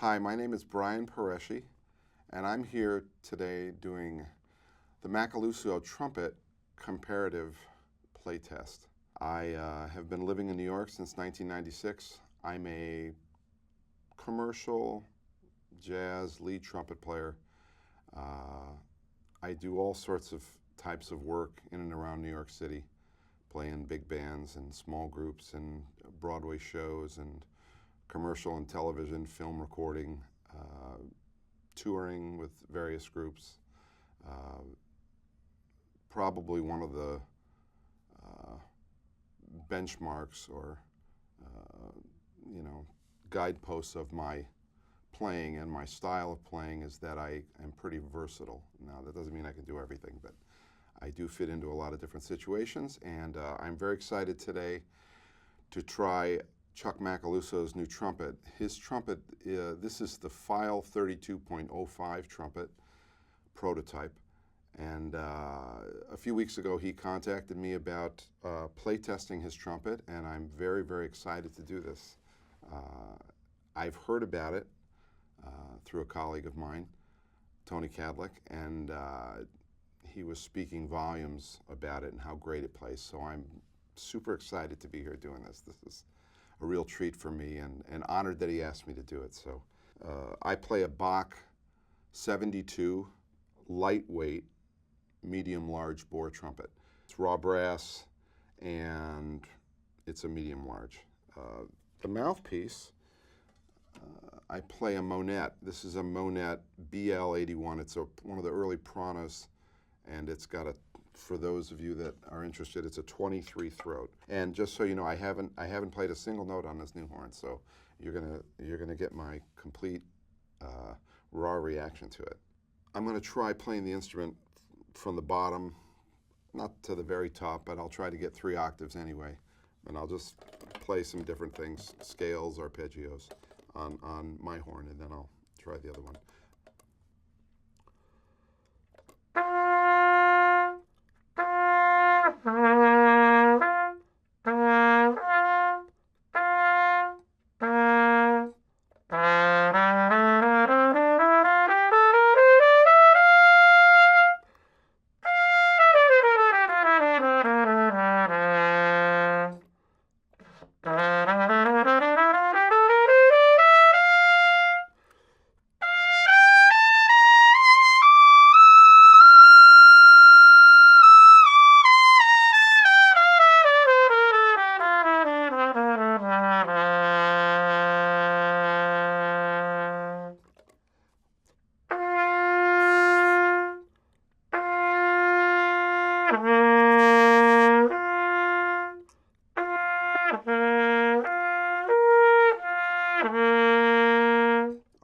Hi, my name is Brian Pareschi, and I'm here today doing the Macaluso Trumpet comparative playtest. I have been living in New York since 1996. I'm a commercial jazz lead trumpet player. I do all sorts of types of work in and around New York City, playing big bands and small groups and Broadway shows and commercial and television, film recording, touring with various groups. Probably one of the benchmarks or guideposts of my playing and my style of playing is that I am pretty versatile. Now, that doesn't mean I can do everything, but I do fit into a lot of different situations, and I'm very excited today to try Chuck Macaluso's new trumpet. His trumpet, this is the File 32.05 trumpet prototype, and a few weeks ago he contacted me about playtesting his trumpet, and I'm very, very excited to do this. I've heard about it through a colleague of mine, Tony Cadlick, and he was speaking volumes about it and how great it plays, so I'm super excited to be here doing this. This is a real treat for me, and honored that he asked me to do it. So I play a Bach 72 lightweight medium large bore trumpet. It's raw brass and it's a medium large. The mouthpiece, I play a Monette. This is a Monette BL81. It's one of the early Pranas, and it's got a, for those of you that are interested, it's a 23 throat. And just so you know, I haven't played a single note on this new horn, so you're gonna get my complete raw reaction to it. I'm gonna try playing the instrument from the bottom, not to the very top, but I'll try to get 3 octaves anyway. And I'll just play some different things, scales, arpeggios, on my horn, and then I'll try the other one.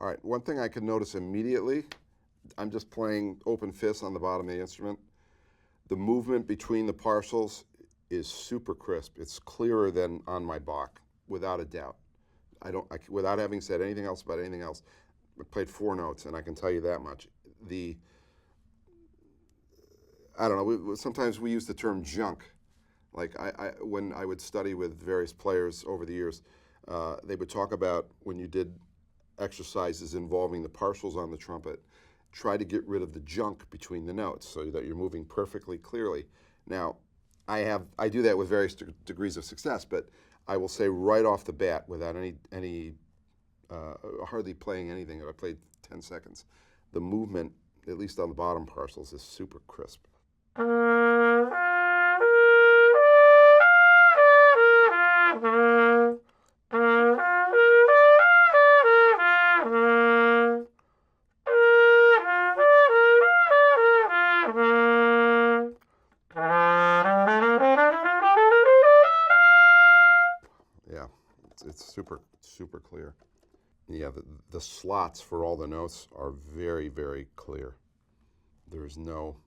All right, one thing I can notice immediately, I'm just playing open fist on the bottom of the instrument. The movement between the partials is super crisp. It's clearer than on my Bach, without a doubt. Without having said anything else about anything else, I played 4 notes, and I can tell you that much. I don't know, sometimes we use the term junk. Like when I would study with various players over the years, they would talk about when you did exercises involving the partials on the trumpet, try to get rid of the junk between the notes so that you're moving perfectly clearly. Now, I do that with various degrees of success, but I will say right off the bat, without hardly playing anything, I played 10 seconds, the movement, at least on the bottom partials, is super crisp. Yeah, it's super, super clear. Yeah, the slots for all the notes are very, very clear. There's no...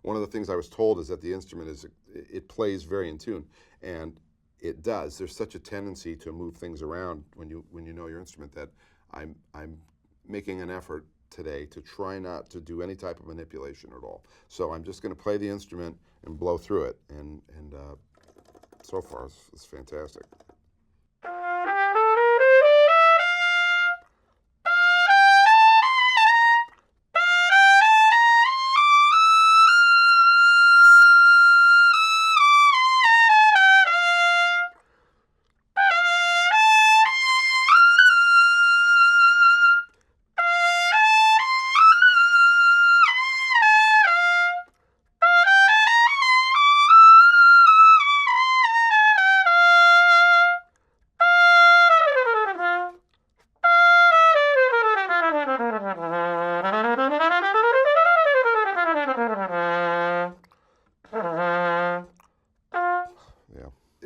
One of the things I was told is that the instrument it plays very in tune, and it does. There's such a tendency to move things around when you know your instrument that I'm making an effort today to try not to do any type of manipulation at all. So I'm just going to play the instrument and blow through it, and so far it's fantastic.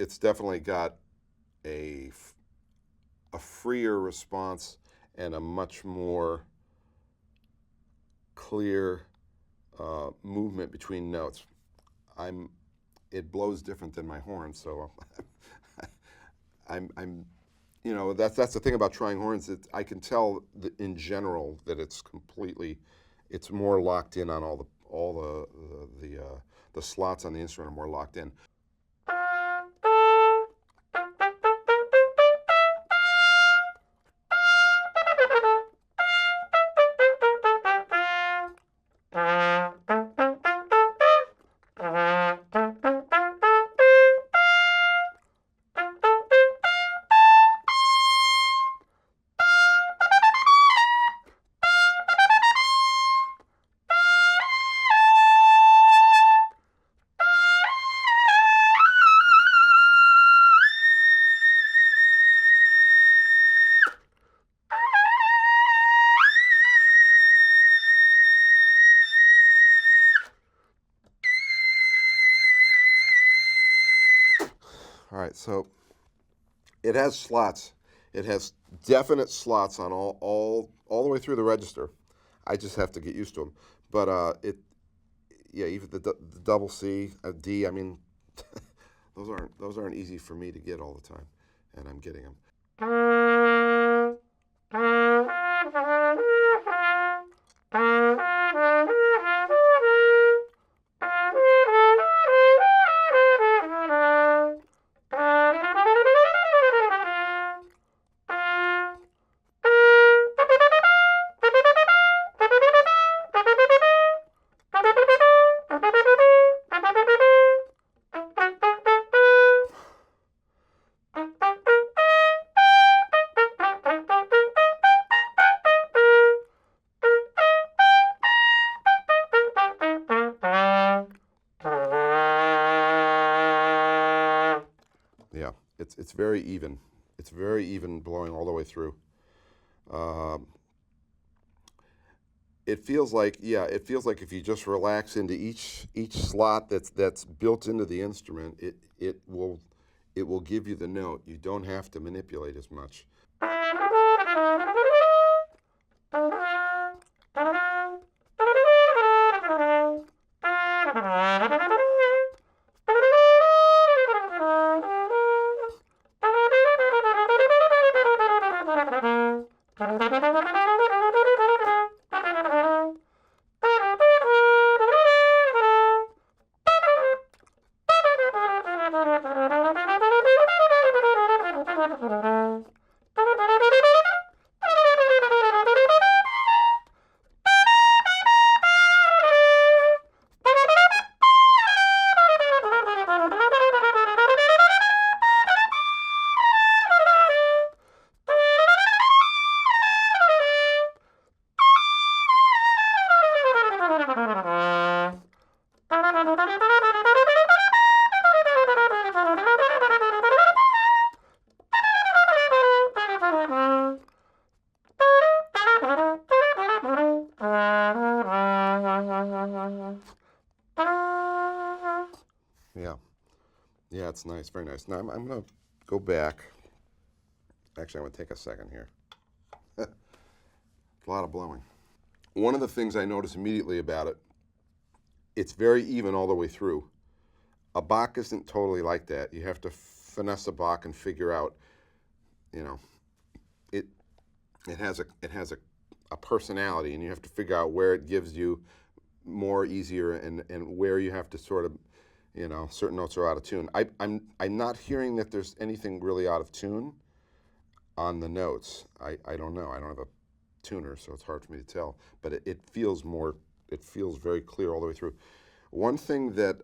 it's definitely got a a freer response and a much more clear movement between notes. I'm it blows different than my horn, so I'm you know that's the thing about trying horns. I can tell that in general that it's more locked in on the slots on the instrument are more locked in. All right, so it has slots. It has definite slots on all the way through the register. I just have to get used to them. But yeah, even the double C, D. I mean, those aren't easy for me to get all the time, and I'm getting them. Yeah, it's very even. It's very even blowing all the way through. Um, it feels like it feels like if you just relax into each slot that's built into the instrument, it will give you the note. You don't have to manipulate as much. Yeah, yeah, it's nice, very nice. Now I'm going to go back. Actually, I'm going to take a second here. A lot of blowing. One of the things I notice immediately about it, it's very even all the way through. A Bach isn't totally like that. You have to finesse a Bach and figure out, you know, it it has a personality, and you have to figure out where it gives you more easier and where you have to sort of, you know, certain notes are out of tune. I'm not hearing that there's anything really out of tune on the notes. I don't know. I don't have a tuner, so it's hard for me to tell. But it feels more. It feels very clear all the way through. One thing that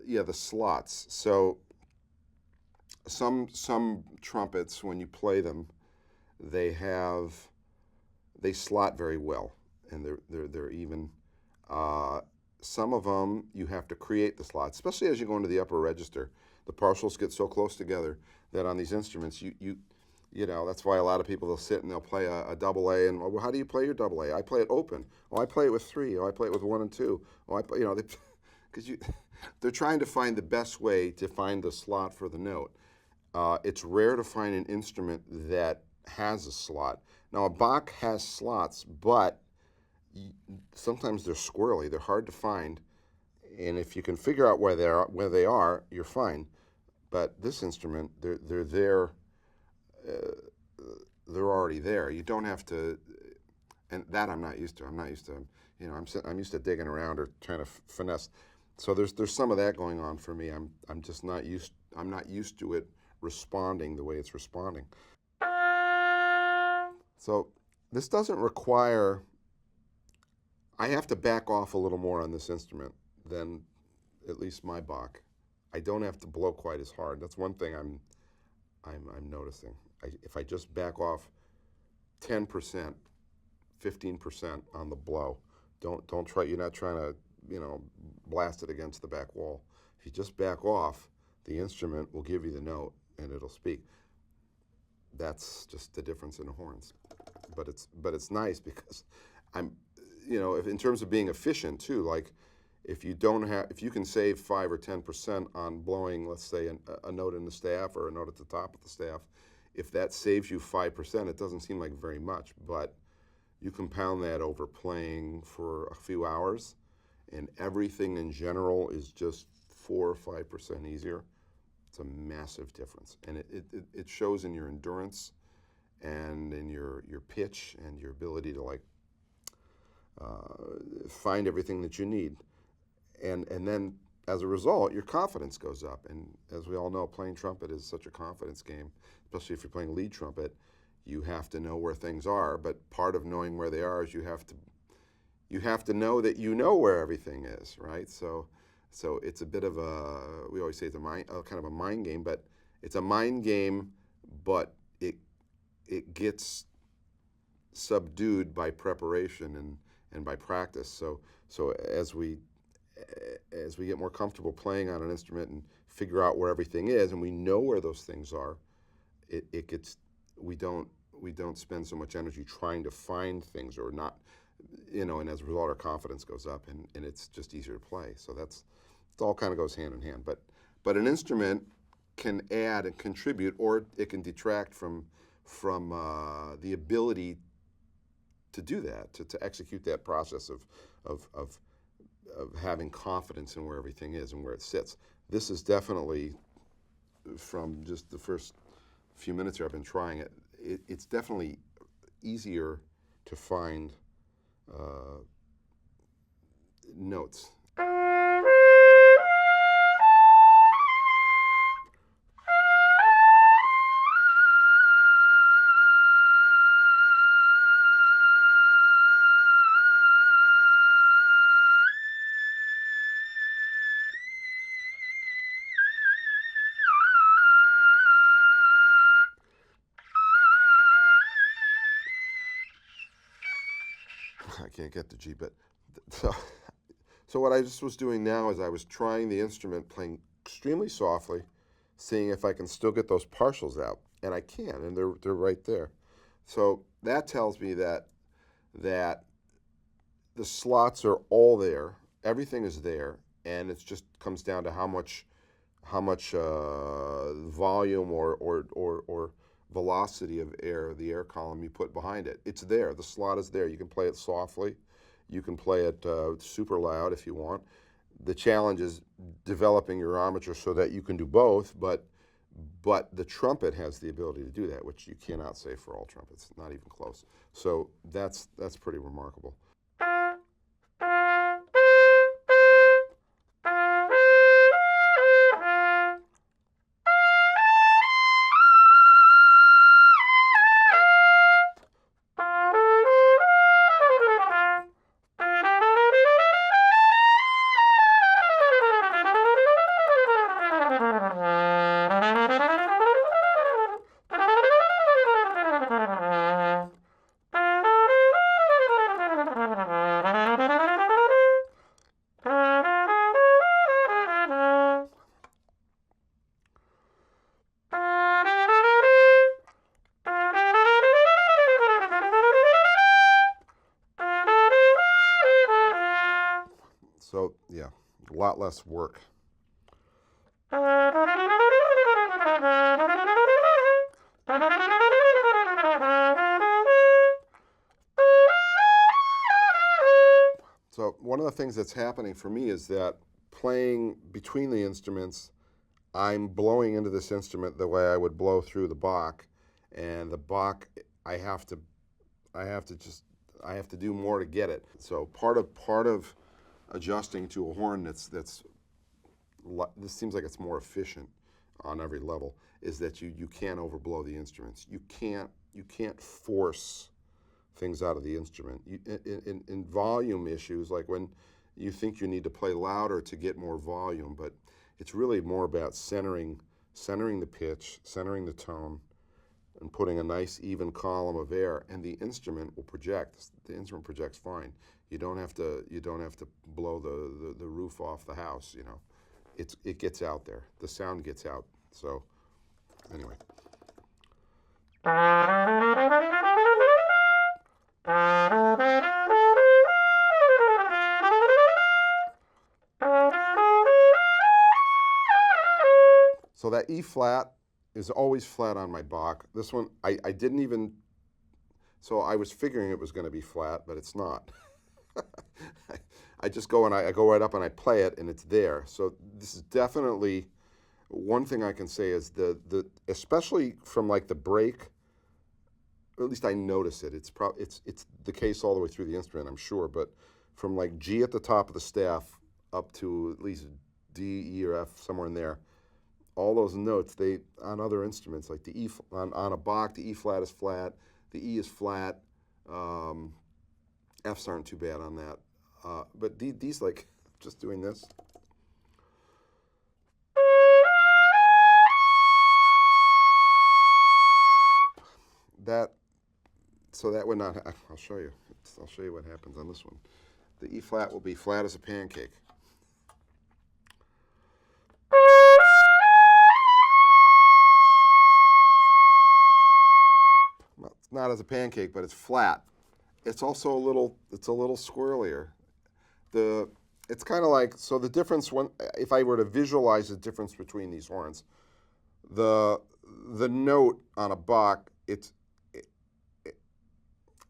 yeah, the slots. So some trumpets, when you play them, they slot very well, and they're even. Some of them you have to create the slots, especially as you go into the upper register. The partials get so close together that on these instruments you know, that's why a lot of people, they'll sit and they'll play a double A, and well, how do you play your double A? I play it open. Oh, I play it with 3. Oh, I play it with 1 and 2. Oh, you know, because they're trying to find the best way to find the slot for the note. It's rare to find an instrument that has a slot. Now, a Bach has slots, but sometimes they're squirrely. They're hard to find, and if you can figure out where they are, you're fine. But this instrument, they're there. They're already there. You don't have to, and that I'm not used to. I'm not used to, I'm used to digging around or trying to finesse. So there's some of that going on for me. I'm just not used. I'm not used to it responding the way it's responding. So this doesn't require. I have to back off a little more on this instrument than at least my Bach. I don't have to blow quite as hard. That's one thing I'm noticing. If I just back off 10%, 15% on the blow, don't try. You're not trying to blast it against the back wall. If you just back off, the instrument will give you the note and it'll speak. That's just the difference in the horns. But it's nice because if in terms of being efficient too, like if you can save 5 or 10% on blowing, let's say a note in the staff or a note at the top of the staff, if that saves you 5%, it doesn't seem like very much, but you compound that over playing for a few hours, and everything in general is just 4 or 5% easier. It's a massive difference, and it shows in your endurance and in your pitch and your ability to find everything that you need. And then as a result, your confidence goes up. And as we all know, playing trumpet is such a confidence game, especially if you're playing lead trumpet. You have to know where things are, but part of knowing where they are is you have to know that you know where everything is, right? So it's a bit of we always say it's kind of a mind game, but it's a mind game, but it gets subdued by preparation and by practice. So as we get more comfortable playing on an instrument and figure out where everything is, and we know where those things are, we don't spend so much energy trying to find things or not, and as a result, our confidence goes up, and it's just easier to play. So it all kind of goes hand in hand. But an instrument can add and contribute, or it can detract from the ability to do that, to execute that process of having confidence in where everything is and where it sits. This is definitely, from just the first few minutes here I've been trying it, it's definitely easier to find notes. I can't get the G, but so what I just was doing now is I was trying the instrument, playing extremely softly, seeing if I can still get those partials out, and I can, and they're right there. So that tells me that the slots are all there, everything is there, and it just comes down to how much volume or velocity of air, the air column you put behind it. It's there. The slot is there. You can play it softly. You can play it super loud if you want. The challenge is developing your armature so that you can do both, but the trumpet has the ability to do that, which you cannot say for all trumpets, not even close. So that's pretty remarkable. A lot less work. So one of the things that's happening for me is that playing between the instruments, I'm blowing into this instrument the way I would blow through the Bach, and the Bach, I have to do more to get it. So part of adjusting to a horn this seems like it's more efficient on every level, is that you can't overblow the instruments. You can't force things out of the instrument. In volume issues, like when you think you need to play louder to get more volume, but it's really more about centering the pitch, centering the tone, and putting a nice even column of air, and the instrument will project. The instrument projects fine. You don't have to blow the roof off the house. You know, it gets out there. The sound gets out. So anyway. So that E flat is always flat on my Bach. This one, I didn't even, so I was figuring it was going to be flat, but it's not. I just go and I go right up and I play it, and it's there. So this is definitely, one thing I can say is especially from like the break, or at least I notice it. It's the case all the way through the instrument, I'm sure, but from like G at the top of the staff up to at least D, E, or F, somewhere in there, all those notes, on other instruments, like the E, on a Bach, the E flat is flat, the E is flat, Fs aren't too bad on that. But these, like, just doing this. So that would not, I'll show you. I'll show you what happens on this one. The E flat will be flat as a pancake. Well, it's not as a pancake, but it's flat. It's also a little squirrelier. It's kind of like, so the difference, if I were to visualize the difference between these horns, the note on a Bach,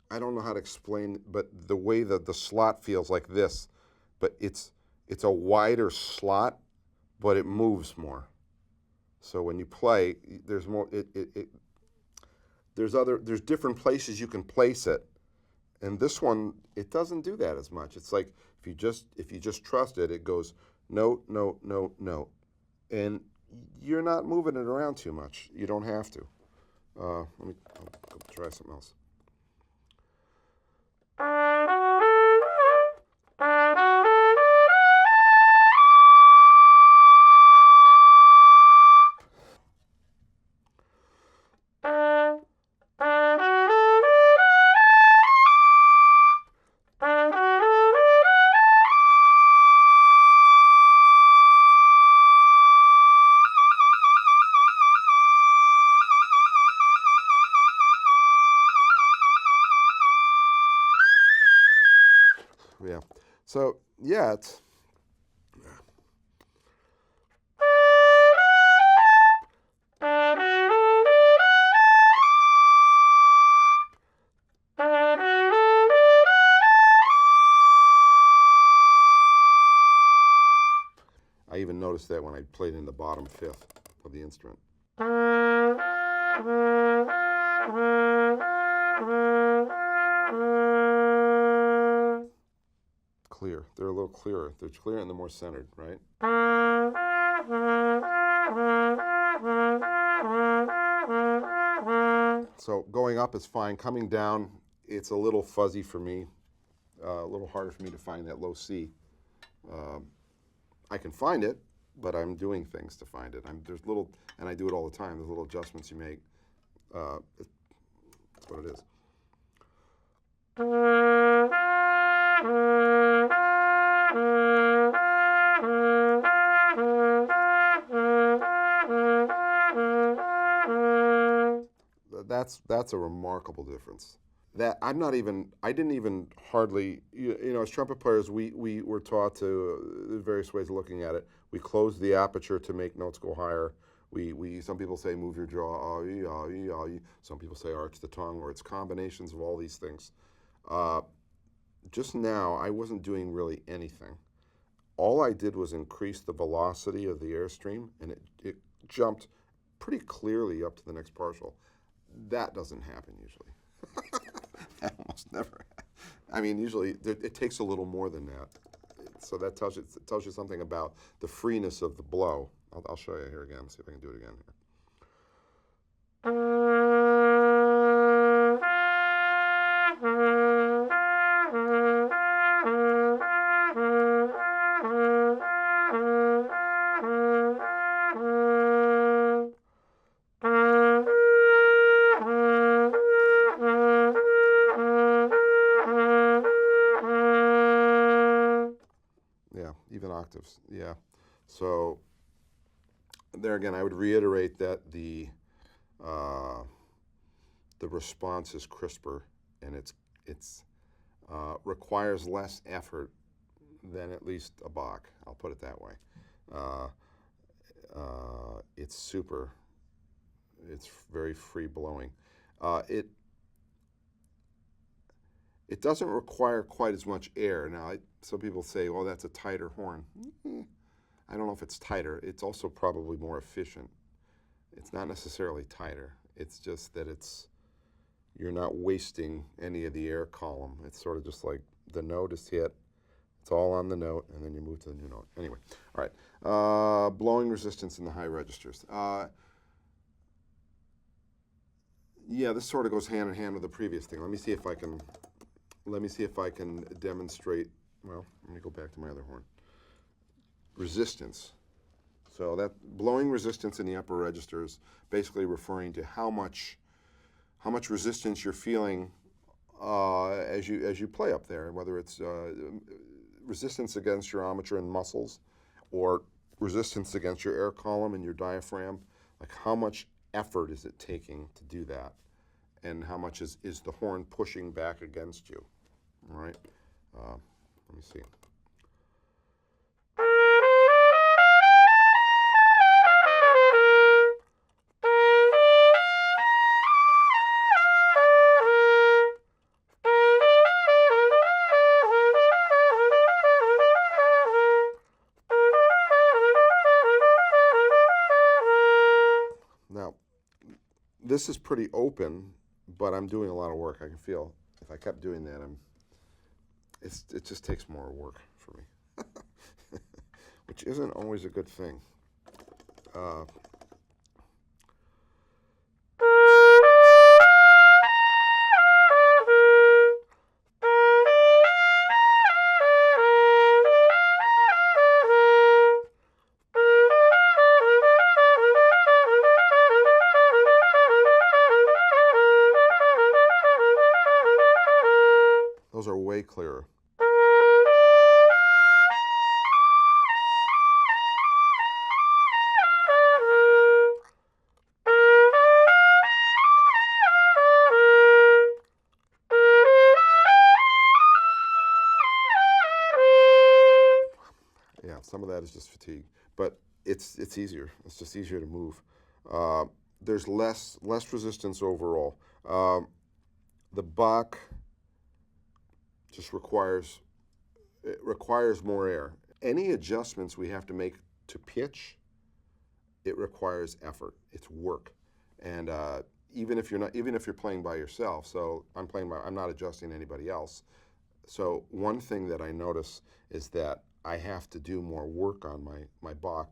I don't know how to explain, but the way that the slot feels like this, but it's a wider slot, but it moves more. So when you play, there's more. There's different places you can place it, and this one, it doesn't do that as much. It's like if you just trust it, it goes note, note, note, note, and you're not moving it around too much. You don't have to. I'll go try something else. Yeah. So yeah, it's. I even noticed that when I played in the bottom fifth of the instrument. Clear. They're a little clearer. They're clearer and they're more centered, right? So going up is fine. Coming down, it's a little fuzzy for me. A little harder for me to find that low C. I can find it, but I'm doing things to find it. And I do it all the time. There's little adjustments you make. That's what it is. That's a remarkable difference. that I didn't even hardly, you know, as trumpet players, we were taught to, various ways of looking at it. We close the aperture to make notes go higher. Some people say move your jaw, some people say arch the tongue, or it's combinations of all these things. Uh, just now, I wasn't doing really anything. All I did was increase the velocity of the airstream, and it jumped pretty clearly up to the next partial. That doesn't happen usually. That almost never. I mean, usually it takes a little more than that. So that tells you something about the freeness of the blow. I'll show you here again. See if I can do it again here. Yeah, even octaves. Yeah. So there again, I would reiterate that the response is crisper, and it's requires less effort than at least a Bach. I'll put it that way. Uh, it's super. It's very free blowing. It doesn't require quite as much air. Now, some people say, "Oh, that's a tighter horn." I don't know if it's tighter. It's also probably more efficient. It's not necessarily tighter. It's just that you're not wasting any of the air column. It's sort of just like the note is hit. It's all on the note, and then you move to the new note. Anyway, all right. Blowing resistance in the high registers. Yeah, this sort of goes hand in hand with the previous thing. Let me see if I can demonstrate. Well, let me go back to my other horn. Resistance. So that blowing resistance in the upper registers, basically referring to how much resistance you're feeling as you play up there, whether it's resistance against your armature and muscles, or resistance against your air column and your diaphragm. Like how much effort is it taking to do that, and how much is the horn pushing back against you? All right. Let me see. Now, this is pretty open, but I'm doing a lot of work. I can feel if I kept doing that, it just takes more work for me, which isn't always a good thing. Those are way clearer. Yeah, some of that is just fatigue, but it's easier. It's just easier to move. There's less resistance overall. The Bach just requires more air. Any adjustments we have to make to pitch, it requires effort. It's work, and even if you're playing by yourself. So I'm not adjusting anybody else. So one thing that I notice is that I have to do more work on my Bach.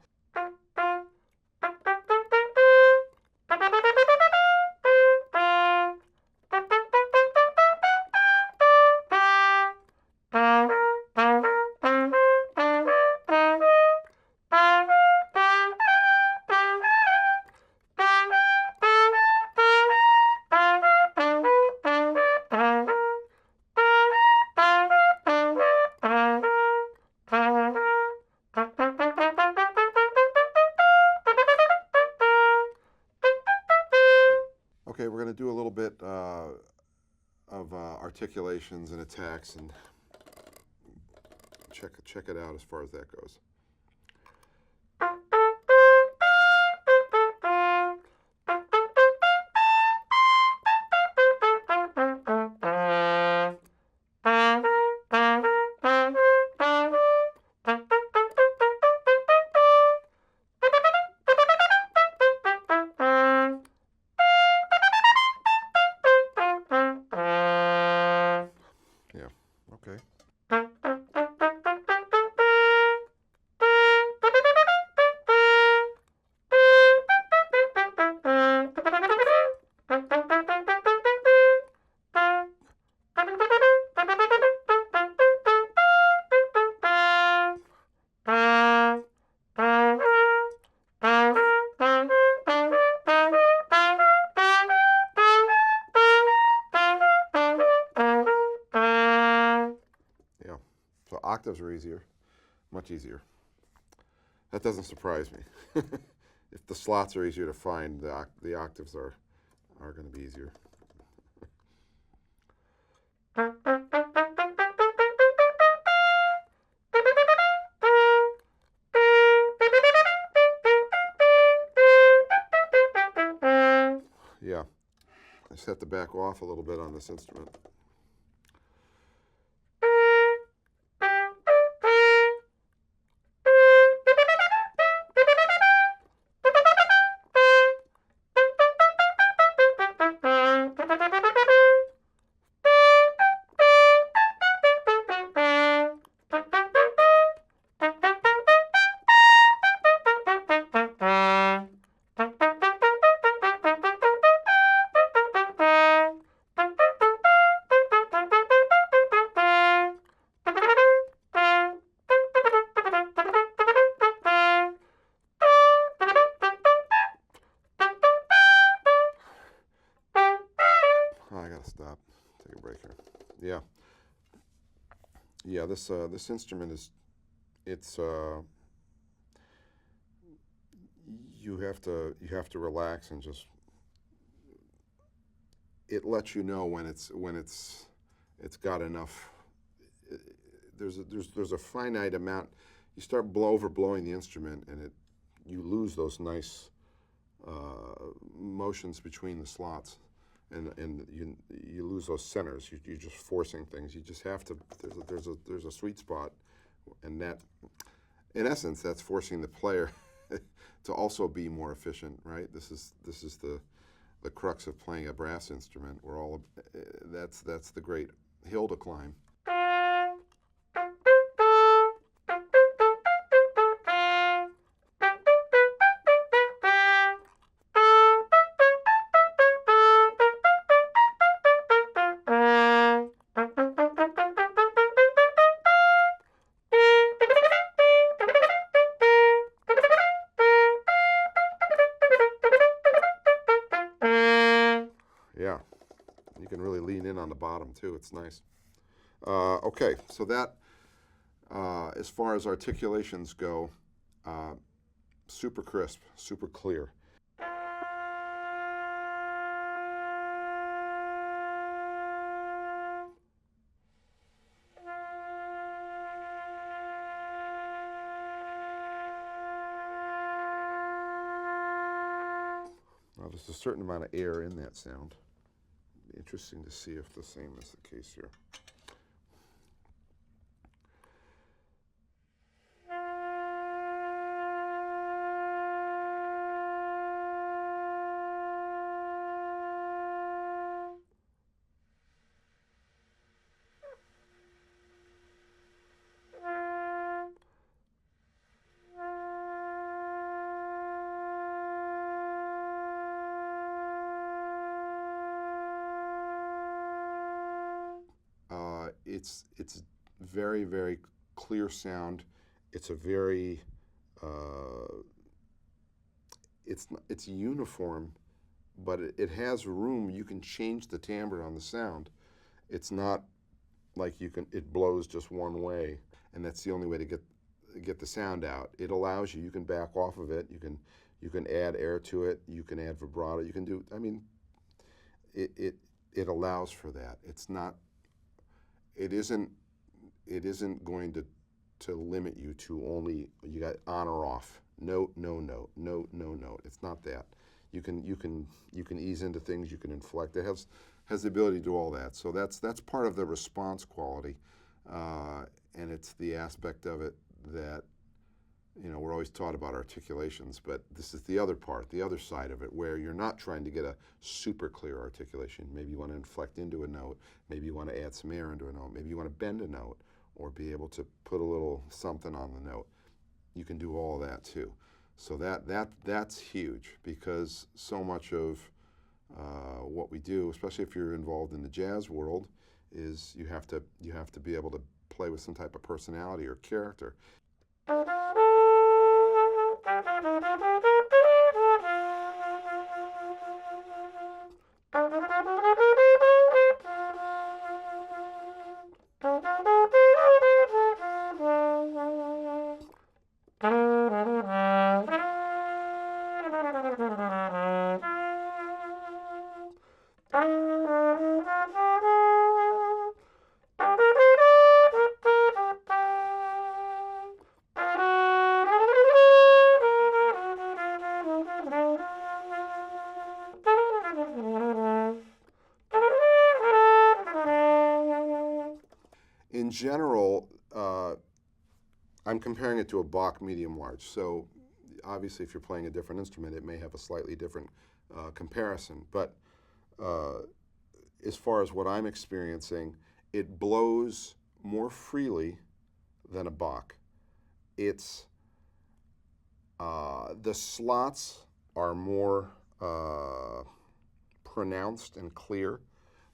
Okay, we're going to do a little bit of articulations and attacks, and check it out as far as that goes. Yeah, okay. Yeah, so octaves are easier, much easier. That doesn't surprise me. If the slots are easier to find, the octaves are going to be easier. Yeah, I just have to back off a little bit on this instrument. Oh, I gotta stop. Take a break here. Yeah, yeah. This instrument is, it's you have to relax and just, it lets you know when it's got enough. There's a finite amount. You start overblowing the instrument, and you lose those nice motions between the slots, and you lose those centers. You're just forcing things. You just have to. There's a sweet spot, and that, in essence, that's forcing the player to also be more efficient, right? This is the crux of playing a brass instrument. That's the great hill to climb. Yeah, you can really lean in on the bottom too. It's nice. Okay, so that, as far as articulations go, super crisp, super clear. Now, there's a certain amount of air in that sound. Interesting to see if the same is the case here. It's very, very clear sound. It's a very it's uniform, but it has room. You can change the timbre on the sound. It's not like it blows just one way, and that's the only way to get the sound out. It allows you can back off of it. You can add air to it. You can add vibrato. You can do. I mean, it allows for that. It's not, it isn't, it isn't going to limit you to only, you got on or off, note, no note, note, no note. It's not that. You can ease into things, you can inflect. It has the ability to do all that. So that's part of the response quality, and it's the aspect of it that, you know, we're always taught about articulations, but this is the other part, the other side of it, where you're not trying to get a super clear articulation. Maybe you want to inflect into a note, maybe you want to add some air into a note, maybe you want to bend a note or be able to put a little something on the note. You can do all of that too. So that's huge, because so much of what we do, especially if you're involved in the jazz world, is you have to be able to play with some type of personality or character. In general, I'm comparing it to a Bach medium large. So obviously, if you're playing a different instrument, it may have a slightly different comparison. But as far as what I'm experiencing, it blows more freely than a Bach. It's the slots are more pronounced and clear.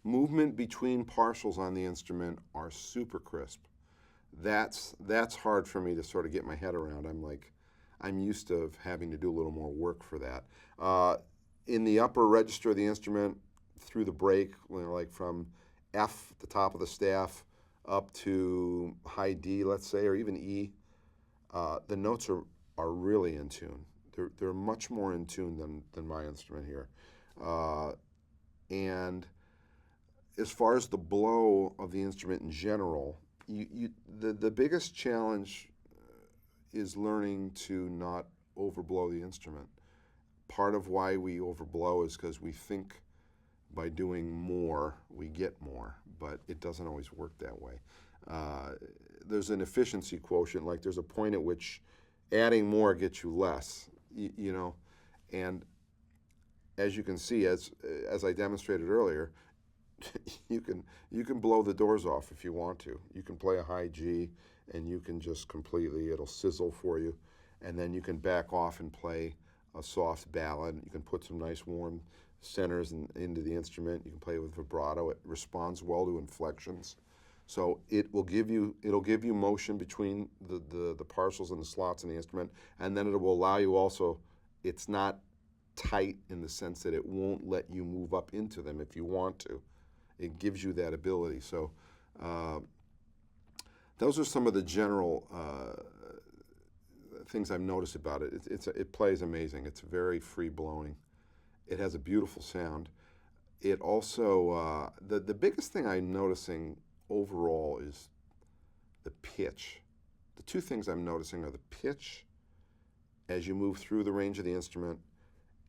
Movement between partials on the instrument are super crisp. That's hard for me to sort of get my head around. I'm used to having to do a little more work for that. In the upper register of the instrument, through the break, you know, like from F at the top of the staff up to high D, let's say, or even E, the notes are really in tune. They're much more in tune than my instrument here. And as far as the blow of the instrument in general, the biggest challenge is learning to not overblow the instrument. Part of why we overblow is because we think by doing more, we get more, but it doesn't always work that way. There's an efficiency quotient, like there's a point at which adding more gets you less, you know, and as you can see, as I demonstrated earlier, you can blow the doors off if you want to. You can play a high G and you can just completely, it'll sizzle for you, and then you can back off and play a soft ballad. You can put some nice warm centers into the instrument. You can play with vibrato. It responds well to inflections. So it'll give you motion between the partials and the slots in the instrument, and then it will allow you also, it's not tight in the sense that it won't let you move up into them if you want to. It gives you that ability. So those are some of the general things I've noticed about it. It plays amazing. It's very free blowing. It has a beautiful sound. It also, the biggest thing I'm noticing overall is the pitch. The two things I'm noticing are the pitch as you move through the range of the instrument,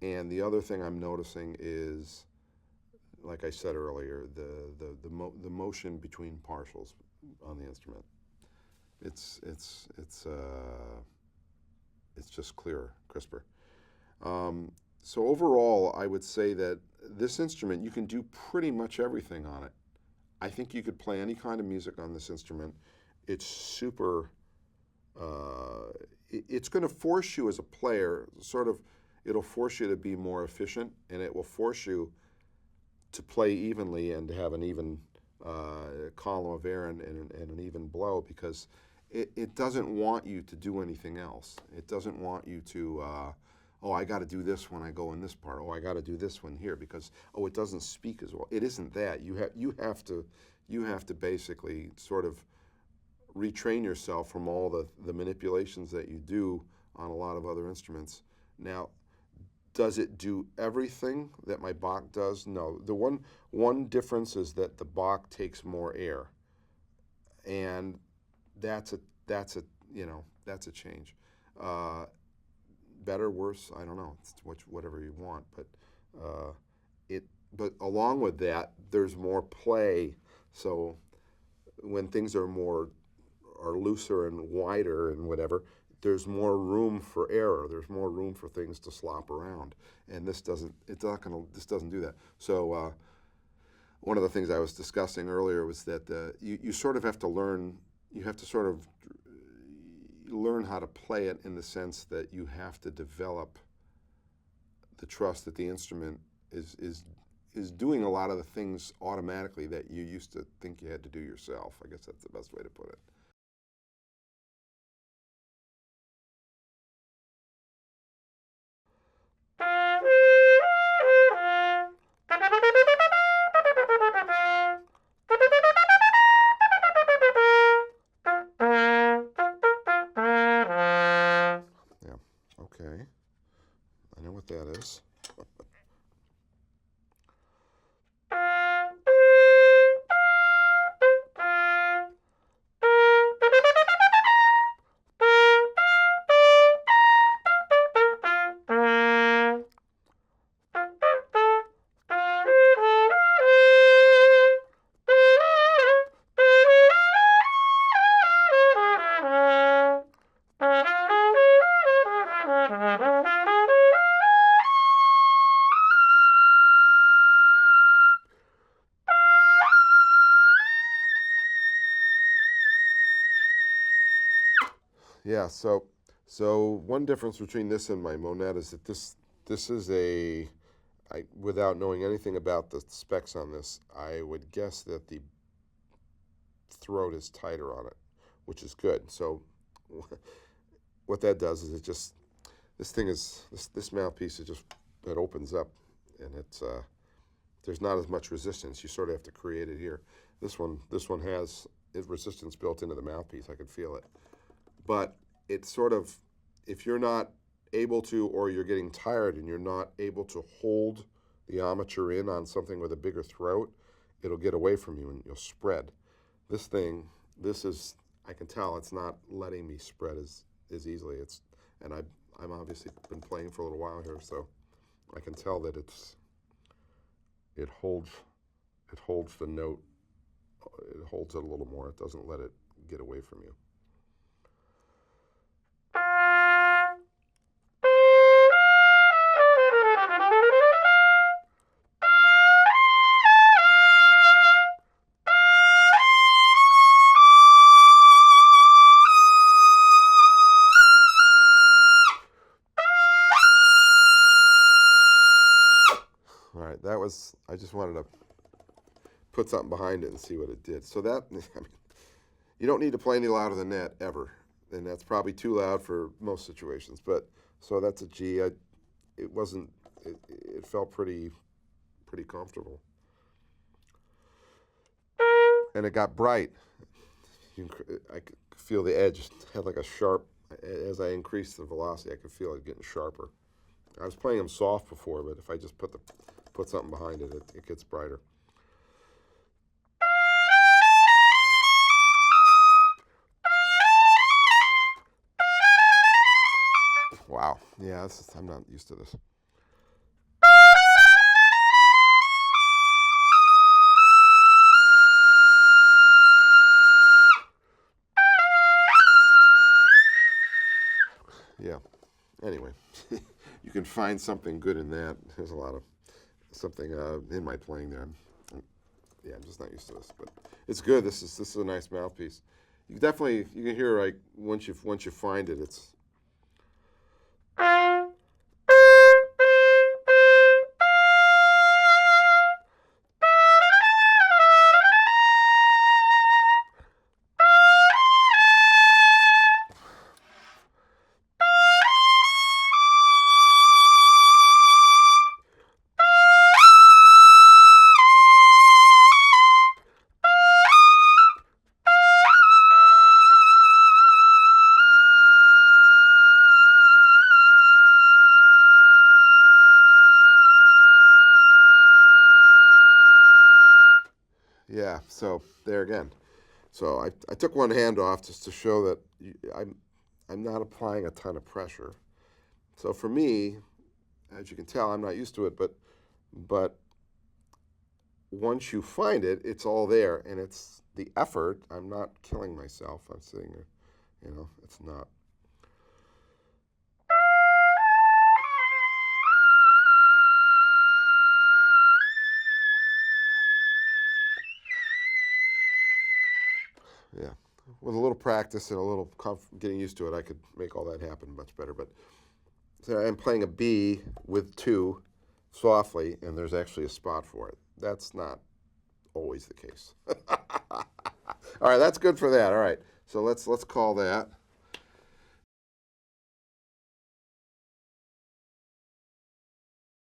and the other thing I'm noticing is, like I said earlier, the motion between partials on the instrument. It's just clearer, crisper. So overall, I would say that this instrument, you can do pretty much everything on it. I think you could play any kind of music on this instrument. It's super, it's going to force you as a player, sort of, it'll force you to be more efficient, and it will force you to play evenly and to have an even column of air and an even blow, because it doesn't want you to do anything else. It doesn't want you to, oh, I got to do this when I go in this part. Oh, I got to do this one here because, oh, it doesn't speak as well. It isn't that. You have to basically sort of retrain yourself from all the manipulations that you do on a lot of other instruments. Now, Does it do everything that my Bach does? No. The one difference is that the Bach takes more air, and that's a that's a that's a change. Uh, Better, worse, I don't know. It's whatever you want, but it. But along with that, there's more play. So when things are looser and wider and whatever, there's more room for error. There's more room for things to slop around, and this doesn't. It's not gonna. This doesn't do that. So one of the things I was discussing earlier was that you sort of have to learn. You have to sort of learn how to play it in the sense that you have to develop the trust that the instrument is doing a lot of the things automatically that you used to think you had to do yourself. I guess that's the best way to put it. Yeah, okay. I know what that is. Yeah, so one difference between this and my Monette is that this is without knowing anything about the specs on this, I would guess that the throat is tighter on it, which is good. So what that does is this mouthpiece is just, it opens up, and there's not as much resistance. You sort of have to create it here. This one has resistance built into the mouthpiece. I can feel it. But it's sort of, if you're not able to, or you're getting tired and you're not able to hold the armature in on something with a bigger throat, it'll get away from you and you'll spread. This is, I can tell it's not letting me spread as easily. And I'm obviously been playing for a little while here, so I can tell that it holds the note, it holds it a little more. It doesn't let it get away from you. All right, I just wanted to put something behind it and see what it did. So that, I mean, you don't need to play any louder than that ever, and that's probably too loud for most situations. But so that's a G. It wasn't. It felt pretty comfortable, and it got bright. I could feel the edge had like a sharp. As I increased the velocity, I could feel it getting sharper. I was playing them soft before, but if I just put something behind it, it gets brighter. Wow. Yeah, I'm not used to this. Yeah. Anyway, you can find something good in that. There's a lot of something in my playing there. Yeah, I'm just not used to this, but it's good. This is a nice mouthpiece. You can hear, like, once you find it, it's. Yeah, so there again. So I took one hand off just to show that I'm not applying a ton of pressure. So for me, as you can tell, I'm not used to it, but once you find it, it's all there, and it's the effort. I'm not killing myself. I'm sitting there, it's not. Yeah, with a little practice and a little getting used to it, I could make all that happen much better. But so I'm playing a B with two softly, and there's actually a spot for it. That's not always the case. All right, that's good for that. All right, so let's call that.